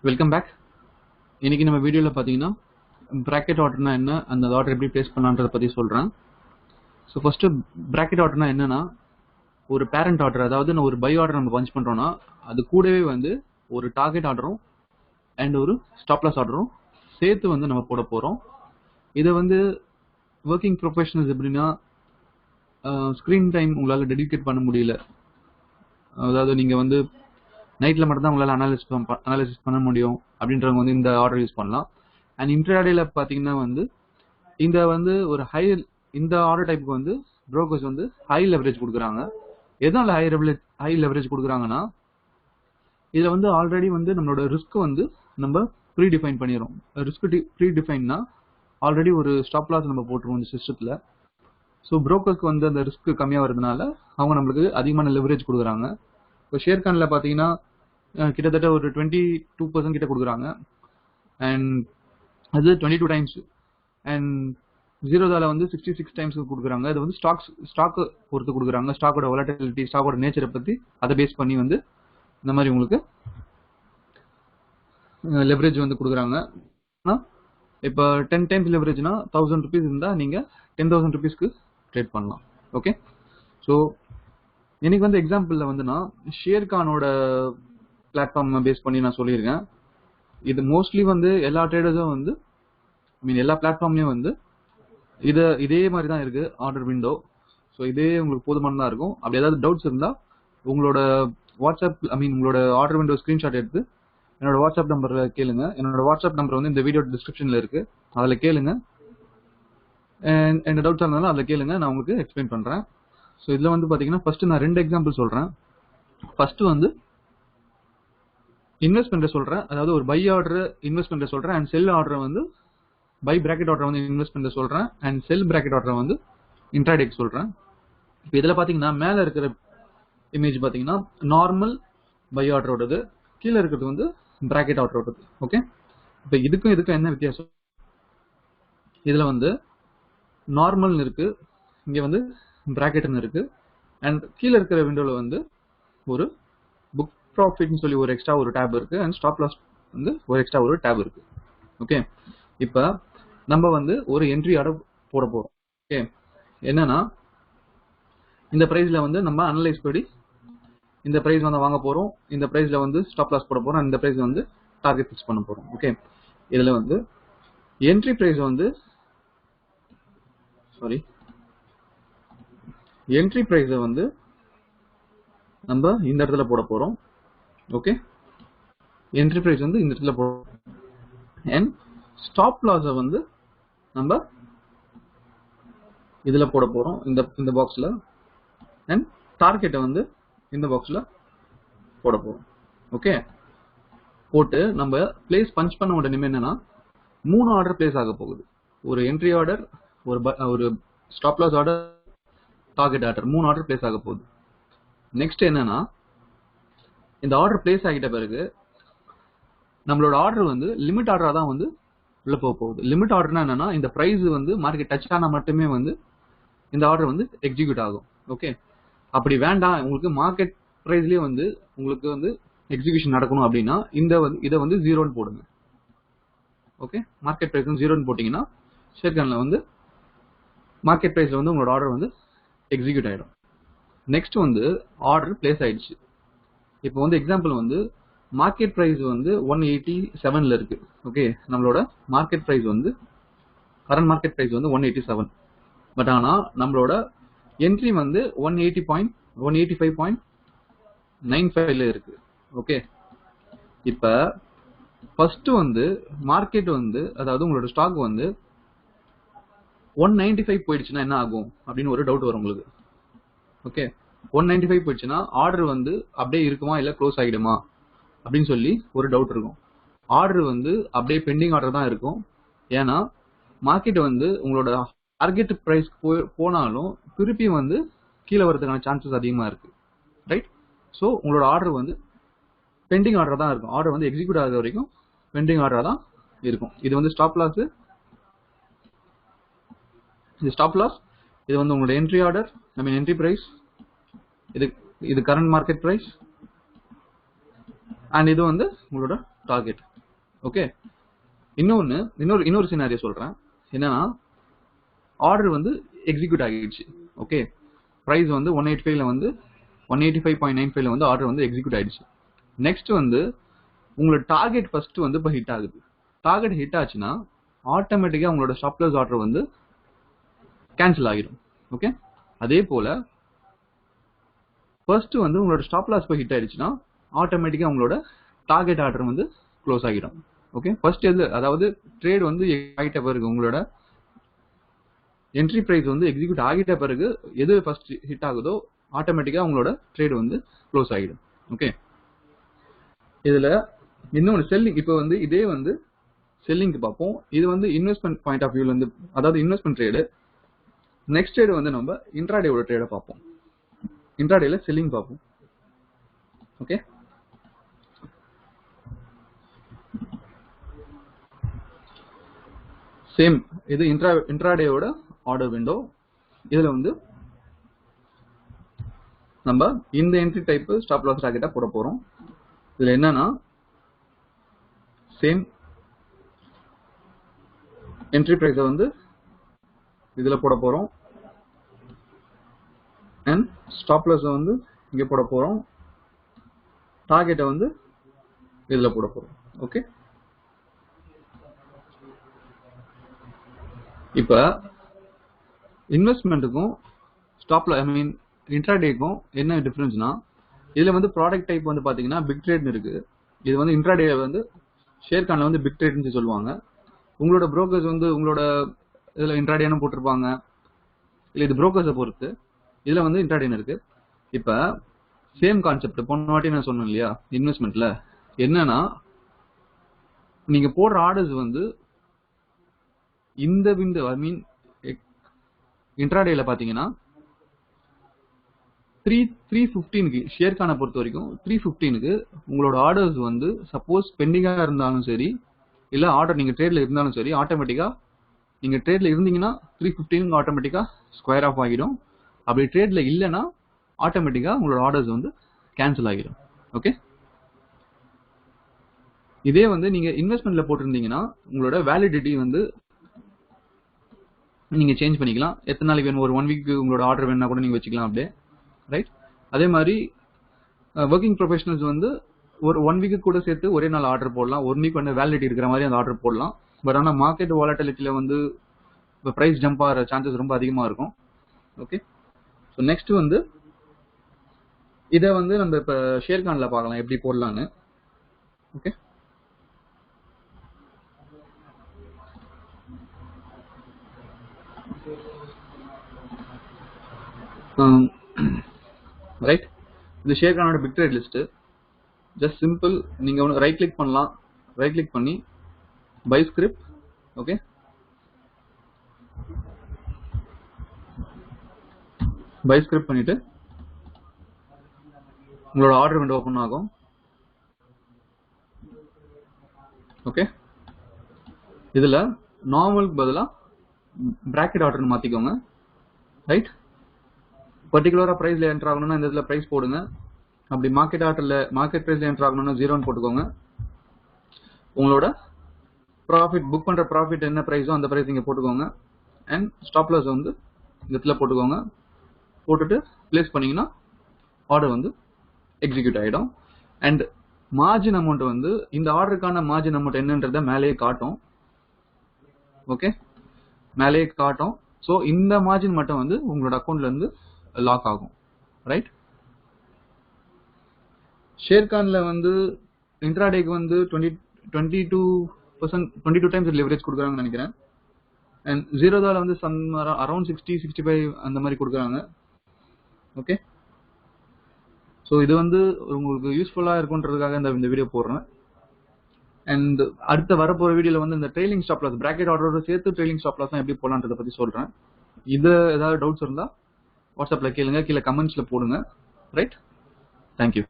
Welcome back. இன்னைக்கு நம்ம வீடியோவில் பார்த்தீங்கன்னா ப்ராக்கெட் ஆர்டர்னா என்ன, அந்த ஆர்டர் எப்படி பிளேஸ் பண்ணலான்றதை பற்றி சொல்கிறேன். ஸோ ஃபர்ஸ்ட்டு ப்ராக்கெட் ஆர்டர்னா என்னன்னா, ஒரு பேரண்ட் ஆர்டர், அதாவது ஒரு பை ஆர்டர் நம்ம பஞ்ச் பண்ணுறோன்னா அது கூடவே வந்து ஒரு டார்கெட் ஆர்டரும் அண்ட் ஒரு ஸ்டாப் லாஸ் ஆர்டரும் சேர்த்து வந்து நம்ம போட போகிறோம். இதை வந்து ஒர்க்கிங் ப்ரொஃபஷனல்ஸ் எப்படின்னா, ஸ்க்ரீன் டைம் உங்களால் டெடிகேட் பண்ண முடியல, அதாவது நீங்கள் வந்து நைட்டில் மட்டும் தான் உங்களால் அனாலிசிஸ் பண்ண முடியும் அப்படின்றவங்க வந்து இந்த ஆர்டர் யூஸ் பண்ணலாம். அண்ட் இன்ட்ராடேல பார்த்தீங்கன்னா வந்து ஒரு இந்த ஆர்டர் டைப்புக்கு வந்து ப்ரோக்கர்ஸ் வந்து ஹை லெவரேஜ் கொடுக்குறாங்க. எதனால ஹை லெவரேஜ் கொடுக்குறாங்கன்னா, இதில் வந்து ஆல்ரெடி வந்து நம்மளோட ரிஸ்க் வந்து நம்ம ப்ரீ டிஃபைன் பண்ணிடுறோம். ரிஸ்க் ப்ரீ டிஃபைன்னா ஆல்ரெடி ஒரு ஸ்டாப் லாஸ் நம்ம போட்டுருவோம் இந்த சிஸ்டத்தில். ஸோ ப்ரோக்கர்ஸ்க்கு வந்து அந்த ரிஸ்க் கம்மியாக வரதுனால அவங்க நம்மளுக்கு அதிகமான லெவரேஜ் கொடுக்குறாங்க. இப்போ ஷேர்கானில் பார்த்தீங்கன்னா கிட்டத்தட்ட ஒரு 22% கிட்ட கொடுக்குறாங்க. அண்ட் அது 22 டைம்ஸ். அண்ட் ஜீரோதால வந்து 66 டைம்ஸ் கொடுக்குறாங்க. அது வந்து ஸ்டாக் பொறுத்து கொடுக்குறாங்க. ஸ்டாக்கோட வாலட்டிலிட்டி, ஸ்டாக்கோட நேச்சரை பற்றி அதை பேஸ் பண்ணி வந்து இந்த மாதிரி உங்களுக்கு லெவரேஜ் வந்து கொடுக்குறாங்க. இப்போ 10 டைம்ஸ் லெவரேஜ்னா 1000 ருபீஸ் இருந்தால் நீங்கள் 10,000 ருபீஸ்க்கு ட்ரேட் பண்ணலாம். ஓகே, ஸோ எனக்கு வந்து எக்ஸாம்பிளில் வந்து நான் ஷேர்கானோட பிளாட்ஃபார்ம் பேஸ் பண்ணி நான் சொல்லியிருக்கேன். இது மோஸ்ட்லி வந்து எல்லா ட்ரேடர்ஸும் வந்து எல்லா பிளாட்ஃபார்ம்லேயும் வந்து இதே மாதிரி தான் இருக்குது ஆர்டர் விண்டோ. ஸோ இதே உங்களுக்கு போதுமானதாக இருக்கும். அப்படி ஏதாவது டவுட்ஸ் இருந்தால் உங்களோட வாட்ஸ்அப் உங்களோட ஆர்டர் விண்டோ ஸ்க்ரீன்ஷாட் எடுத்து என்னோட வாட்ஸ்அப் நம்பரில் கேளுங்க. என்னோட வாட்ஸ்அப் நம்பர் வந்து இந்த வீடியோ டிஸ்கிரிப்ஷனில் இருக்குது, அதில் கேளுங்க. என்ன டவுட்ஸ் இருந்தாலும் அதில் கேளுங்க, நான் உங்களுக்கு எக்ஸ்பிளைன் பண்ணுறேன். ஸோ இதில் வந்து பார்த்தீங்கன்னா ஃபர்ஸ்ட் நான் 2 எக்ஸாம்பிள் சொல்கிறேன். ஃபர்ஸ்ட் வந்து இன்வெஸ்ட்மெண்ட் சொல்கிறேன், அதாவது ஒரு பை ஆர்டர் இன்வெஸ்ட்மெண்ட் சொல்கிறேன். அண்ட் செல் ஆர்டர் வந்து பை பிராக்கெட் ஆர்டர் வந்து இன்வெஸ்ட்மெண்ட் சொல்கிறேன். அண்ட் செல் பிராக்கெட் ஆர்டர் வந்து இன்ட்ராடேக்கு சொல்கிறேன். இப்போ இதில் பார்த்தீங்கன்னா மேலே இருக்கிற இமேஜ் பார்த்தீங்கன்னா நார்மல் பை ஆர்டரோடது, கீழே இருக்கிறது வந்து பிராக்கெட் ஆர்டரோடது. ஓகே, இப்போ இதுக்கும் என்ன வித்தியாசம்? இதில் வந்து நார்மல்னு இருக்கு, இங்கே வந்து பிராக்கெட்னு இருக்கு. அண்ட் கீழே இருக்கிற விண்டோவில் வந்து ஒரு புக் ப்ராஃபிட்னு சொல்லி ஒரு எக்ஸ்ட்ரா ஒரு டேப் இருக்கு. அண்ட் ஸ்டாப் லாஸ் வந்து ஒரு எக்ஸ்ட்ரா ஒரு டேப் இருக்கு. ஓகே, இப்போ நம்ம வந்து ஒரு என்ட்ரி ஆர்டர் போட போறோம். ஓகே, என்னன்னா இந்த பிரைஸ்ல வந்து நம்ம அனலைஸ் படி இந்த பிரைஸ் வந்து வாங்க போறோம், இந்த பிரைஸ்ல வந்து ஸ்டாப் லாஸ் போட போறோம், இந்த பிரைஸ் வந்து டார்கெட் ஃபிக்ஸ் பண்ண போறோம். ஓகே, இதுல வந்து என்ட்ரி பிரைஸ் வந்து என்ட்ரி பிரைஸ் வந்து நம்ம இந்த இடத்துல போட போறோம். ஓகே, என்ட்ரி பிரைஸ் வந்து இந்த இடத்துல போடுறோம். அண்ட் ஸ்டாப் லாஸை வந்து நம்ம இதுல போட போறோம், இந்த பாக்ஸ்ல. அண்ட் டார்கெட்டை வந்து இந்த பாக்ஸ்ல போட போறோம். ஓகே, போட்டு நம்ம பிளேஸ் பஞ்ச் பண்ண உடனே என்னன்னா 3 ஆர்டர் பிளேஸ் ஆக போகுது. ஒரு என்ட்ரி ஆர்டர், ஒரு stop loss order, target order, 3 order place ஆக போகுது. நெக்ஸ்ட் என்னன்னா, இந்த ஆர்டர் பிளேஸ் ஆகிட்ட பிறகு நம்மளோட ஆர்டர் வந்து லிமிட் ஆர்டரா தான் வந்து உள்ள போக போகுது. லிமிட் ஆர்டர்னா என்னன்னா, இந்த பிரைஸ் வந்து மார்க்கெட் டச் ஆனா மட்டுமே வந்து இந்த ஆர்டர் வந்து எக்ஸிக்யூட் ஆகும். ஓகே, அப்படி வேண்டாம், உங்களுக்கு மார்க்கெட் பிரைஸ்லயே வந்து உங்களுக்கு வந்து எக்ஸிகியூஷன் நடக்கணும் அப்படின்னா இதை வந்து 0ன்னு போடுங்க. ஓகே, மார்க்கெட் பிரைஸ் வந்து 0ன்னு போட்டீங்கன்னா ஷேர்கான்ல வந்து மார்க்கெட் பிரைஸ்ல வந்து உங்களோட ஆர்டர் வந்து எக்ஸிக்யூட் ஆயிடும். நெக்ஸ்ட் வந்து ஆர்டர் பிளேஸ் ஆயிடுச்சு. இப்போ வந்து எக்ஸாம்பிள் வந்து மார்க்கெட் பிரைஸ் வந்து 187ல இருக்கு. ஓகே, நம்மளோட மார்க்கெட் பிரைஸ் வந்து கரண்ட் மார்க்கெட் பிரைஸ் வந்து 187. பட் ஆனா நம்மளோட என்ட்ரி வந்து 185.95ல இருக்கு. ஓகே, இப்ப ஃபர்ஸ்ட் வந்து மார்க்கெட் வந்து, அதாவது உங்களோட ஸ்டாக் வந்து 195 போயிடுச்சுன்னா என்ன ஆகும் அப்படின்னு ஒரு டவுட் வரும் உங்களுக்கு. ஓகே, 195 போயிடுச்சுன்னா ஆர்டர் வந்து அப்படியே இருக்குமா இல்ல க்ளோஸ் ஆகிடுமா அப்படின்னு சொல்லி ஒரு டவுட் இருக்கும். ஆர்டர் வந்து அப்படியே பெண்டிங் ஆர்டர் தான் இருக்கும். ஏன்னா மார்க்கெட் வந்து உங்களோட டார்கெட் பிரைஸ் போனாலும் திருப்பி வந்து கீழே வரதுக்கான சான்சஸ் அதிகமா இருக்கு. ரைட்? ஸோ உங்களோட ஆர்டர் வந்து பெண்டிங் ஆர்டர் தான் இருக்கும். ஆர்டர் வந்து எக்ஸிக்யூட் ஆகிற வரைக்கும் பெண்டிங் ஆர்டர் தான் இருக்கும். இது வந்து ஸ்டாப் லாஸ், இது ஸ்டாப் லாஸ். இது வந்து உங்களோட என்ட்ரி ஆர்டர், என்ட்ரி பிரைஸ். இது கரண்ட் மார்க்கெட் பிரைஸ். அண்ட் இது வந்து உங்களோட டார்கெட். ஓகே. இன்னொரு சினாரியோ சொல்றேன். என்னன்னா ஆர்டர் வந்து எக்ஸிக்யூட் ஆகிடுச்சு. ஓகே, பிரைஸ் வந்து 185ல வந்து 185.95ல வந்து ஆர்டர் வந்து எக்ஸிக்யூட் ஆயிடுச்சு. நெக்ஸ்ட் வந்து உங்களோட டார்கெட் ஃபர்ஸ்ட் வந்து இப்போ ஹிட் ஆகுது. டார்கெட் ஹிட் ஆச்சுன்னா ஆட்டோமேட்டிக்கா உங்களோட ஸ்டாப் லாஸ் ஆர்டர் வந்து கேன்சல் ஆகிடும். ஓகே, அதே போல ஃபர்ஸ்ட் வந்து உங்களோட ஸ்டாப் லாஸ் போய் ஹிட் ஆயிடுச்சுன்னா ஆட்டோமேட்டிக்கா உங்களோட டார்கெட் ஆர்டர் வந்து க்ளோஸ் ஆகிடும். ஓகே, ஃபர்ஸ்ட் எது, அதாவது ட்ரேட் வந்து ஆகிட்ட பிறகு உங்களோட என்ட்ரி பிரைஸ் வந்து எக்ஸிக்யூட் ஆகிட்ட பிறகு எது ஃபர்ஸ்ட் ஹிட் ஆகுதோ ஆட்டோமேட்டிக்கா உங்களோட ட்ரேட் வந்து க்ளோஸ் ஆகிடும். ஓகே, இதுல இன்னொன்று செல்லிங். இப்போ வந்து இதே வந்து செல்லிங்க்கு பார்ப்போம். இது வந்து இன்வெஸ்ட்மெண்ட் பாயிண்ட் ஆஃப் வியூல இருந்து, அதாவது இன்வெஸ்ட்மெண்ட் ட்ரேடு. நெக்ஸ்ட் ட்ரேடு வந்து நம்ம இன்ட்ராடேவோட ட்ரேடை பார்ப்போம். இன்ட்ராடேல செல்லிங் பார்ப்போம். ஓகே, சேம் இது இன்ட்ராடேவோட ஆர்டர் விண்டோ. இதுல வந்து நம்ம இந்த என்ட்ரி டைப் ஸ்டாப் லாஸ் டார்கெட்டா போட போறோம். இதுல என்னன்னா சேம் என்ட்ரி பிரைஸை வந்து இதுல போட போறோம் அண்ட் ஸ்டாப் லாஸ் வந்து இங்க போட போறோம், டார்கெட்டை வந்து இதுல போட போறோம். ஓகே, இப்ப இன்வெஸ்ட்மெண்ட்டுக்கும் ஸ்டாப் ஐ மீன் இன்ட்ராடேக்கும் என்ன டிஃபரன்ஸ்னா, இதுல வந்து ப்ராடக்ட் டைப் வந்து பாத்தீங்கன்னா பிக் ட்ரேட்னு இருக்கு. இது வந்து இன்ட்ராடே வந்து ஷேர்கான்ல வந்து பிக் ட்ரேட்னு சொல்லுவாங்க. உங்களோட புரோக்கர்ஸ் வந்து உங்களோட இதுல இன்ட்ராடேன்னு போட்டிருப்பாங்க, இல்ல இது புரோக்கர்ஸை பொறுத்து. இதுல வந்து இன்ட்ராடேன்னு இருக்கு. இப்ப சேம் கான்செப்ட் போன வாட்டி நான் சொன்னேன் இல்லையா, இன்வெஸ்ட்மெண்ட்ல என்னன்னா நீங்க போடுற ஆர்டர்ஸ் வந்து இந்த விண்டோ ஐ மீன் இன்ட்ராடேல பாத்தீங்கன்னா 315க்கு ஷேர்கானை பொறுத்த வரைக்கும் 315க்கு உங்களோட ஆர்டர்ஸ் வந்து சப்போஸ் பெண்டிங்கா இருந்தாலும் சரி, இல்ல ஆர்டர் நீங்க ட்ரேட்ல இருந்தாலும் சரி, ஆட்டோமேட்டிக்கா நீங்க ட்ரேட்ல இருந்தீங்கன்னா 315 ஆட்டோமேட்டிக்கா ஸ்கொயர் ஆஃப் ஆகிடும். அப்படி ட்ரேட்ல இல்லைன்னா ஆட்டோமேட்டிக்கா உங்களோட ஆர்டர்ஸ் வந்து கேன்சல் ஆகிடும். ஓகே, இதே வந்து நீங்க இன்வெஸ்ட்மெண்ட்ல போட்டிருந்தீங்கன்னா உங்களோட வேலிடிட்டி வந்து நீங்க சேஞ்ச் பண்ணிக்கலாம். எத்தனை நாளைக்கு வேணும், ஒரு 1 வீக் உங்களோட ஆர்டர் வேணா கூட நீங்க வச்சுக்கலாம் அப்படியே, ரைட். அதே மாதிரி ஒர்க்கிங் ப்ரொஃபஷனல்ஸ் வந்து ஒரு 1 வீக்கு கூட சேர்த்து ஒரே நாள் ஆர்டர் போடலாம். 1 வீக் வந்து வேலிடிட்டி இருக்கிற மாதிரி அந்த ஆர்டர் போடலாம். பட் ஆனால் மார்க்கெட் வாலட்டிலிட்டியில வந்து இப்போ ப்ரைஸ் ஜம்ப் ஆகிற சான்சஸ் ரொம்ப அதிகமாக இருக்கும். ஓகே, ஸோ நெக்ஸ்ட் வந்து இதை வந்து நம்ம இப்போ ஷேர்கான்ல பார்க்கலாம் எப்படி போடலான்னு. Okay, right. இது ஷேர்கானோட big trade list. Just simple, நீங்க ஒன்று ரைட் கிளிக் பண்ணலாம். ரைட் கிளிக் பண்ணி buy script. Okay, buy script பண்ணிட்டு உங்களோட ஆர்டர் விண்டோ ஓப்பன் ஆகும். ஓகே, இதுல நார்மலுக்கு பதிலாக பிராக்கெட் ஆர்டர்னு மாத்திக்கோங்க. ரைட், பர்டிகுலரா பிரைஸ்ல என்டர் ஆகணும்னா இந்த இதுல பிரைஸ் போடுங்க. அப்படி மார்க்கெட் பிரைஸ்ல என்டர் ஆகணும்னா 0ன்னு போட்டுக்கோங்க. உங்களோட ப்ராஃபிட் புக் பண்ற ப்ராஃபிட் என்ன பிரைஸோ அந்த பிரைஸ் நீங்க போட்டுக்கோங்க. அண்ட் ஸ்டாப் லாஸ் வந்து இதுல போட்டுக்கோங்க. போட்டுட்டு பிளேஸ் பண்ணீங்கன்னா ஆர்டர் வந்து எக்ஸிக்யூட் ஆகிடும். அண்ட் மார்ஜின் அமௌண்ட் வந்து இந்த ஆர்டருக்கான மார்ஜின் அமௌண்ட் என்னன்றத மேலேயே காட்டும். ஓகே, மேலேயே காட்டும். ஸோ இந்த மார்ஜின் மட்டும் வந்து உங்களோட அக்கௌண்ட்ல இருந்து லாக் ஆகும். ரைட், ஷேர்கான்ல வந்து இன்ட்ராடேக்கு வந்து 22 டைம்ஸ் லெவரேஜ் கொடுக்குறாங்கன்னு நினைக்கிறேன். அண்ட் ஜீரோதால வந்து அரௌண்ட் 60-65 அந்த மாதிரி கொடுக்குறாங்க. ஓகே, ஸோ இது வந்து உங்களுக்கு யூஸ்ஃபுல்லாக இருக்குன்றதுக்காக இந்த வீடியோ போடுறேன். அண்ட் அடுத்த வரப்போற வீடியோல வந்து இந்த ட்ரெயிலிங் ஸ்டாப் லாஸ் பிராக்கெட் ஆர்டரோட சேர்த்து ட்ரெயிலிங் ஸ்டாப் லாஸ் எப்படி போடலான்றத பத்தி சொல்றேன். இது ஏதாவது டவுட்ஸ் இருந்தா வாட்ஸ்அப்ல கேளுங்க, கீழே கமெண்ட்ஸ்ல போடுங்க. Right, thank you.